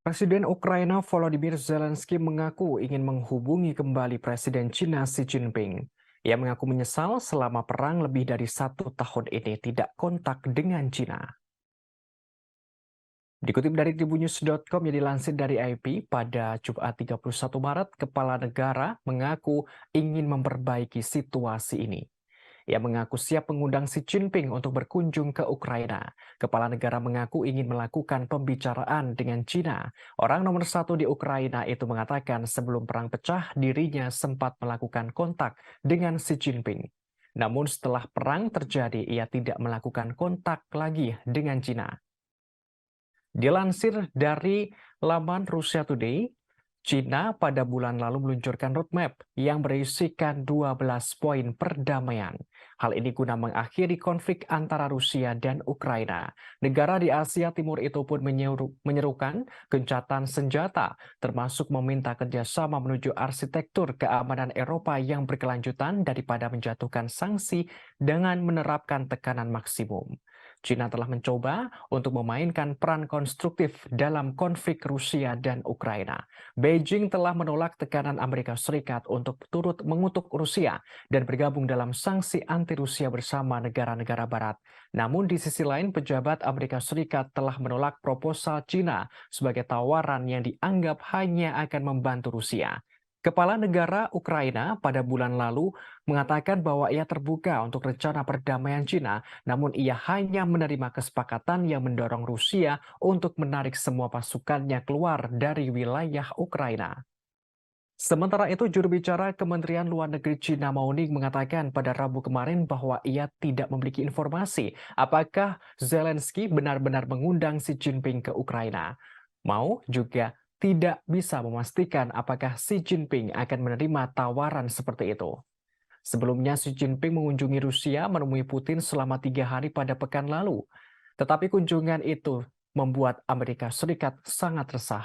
Presiden Ukraina Volodymyr Zelensky mengaku ingin menghubungi kembali Presiden China Xi Jinping. Ia mengaku menyesal selama perang lebih dari 1 tahun ini tidak kontak dengan China. Dikutip dari tribunnews.com yang dilansir dari IP, pada Jumat 31 Maret, Kepala Negara mengaku ingin memperbaiki situasi ini. Ia mengaku siap mengundang Xi Jinping untuk berkunjung ke Ukraina. Kepala negara mengaku ingin melakukan pembicaraan dengan China. Orang nomor satu di Ukraina itu mengatakan sebelum perang pecah, dirinya sempat melakukan kontak dengan Xi Jinping. Namun setelah perang terjadi, ia tidak melakukan kontak lagi dengan China. Dilansir dari laman Russia Today, China pada bulan lalu meluncurkan roadmap yang berisikan 12 poin perdamaian. Hal ini guna mengakhiri konflik antara Rusia dan Ukraina. Negara di Asia Timur itu pun menyerukan gencatan senjata, termasuk meminta kerjasama menuju arsitektur keamanan Eropa yang berkelanjutan daripada menjatuhkan sanksi dengan menerapkan tekanan maksimum. China telah mencoba untuk memainkan peran konstruktif dalam konflik Rusia dan Ukraina. Beijing telah menolak tekanan Amerika Serikat untuk turut mengutuk Rusia dan bergabung dalam sanksi anti-Rusia bersama negara-negara Barat. Namun di sisi lain, pejabat Amerika Serikat telah menolak proposal China sebagai tawaran yang dianggap hanya akan membantu Rusia. Kepala negara Ukraina pada bulan lalu mengatakan bahwa ia terbuka untuk rencana perdamaian China, namun ia hanya menerima kesepakatan yang mendorong Rusia untuk menarik semua pasukannya keluar dari wilayah Ukraina. Sementara itu, juru bicara Kementerian Luar Negeri China Mao Ning mengatakan pada Rabu kemarin bahwa ia tidak memiliki informasi apakah Zelensky benar-benar mengundang Xi Jinping ke Ukraina. Mao juga tidak bisa memastikan apakah Xi Jinping akan menerima tawaran seperti itu. Sebelumnya, Xi Jinping mengunjungi Rusia menemui Putin selama 3 hari pada pekan lalu. Tetapi kunjungan itu membuat Amerika Serikat sangat resah.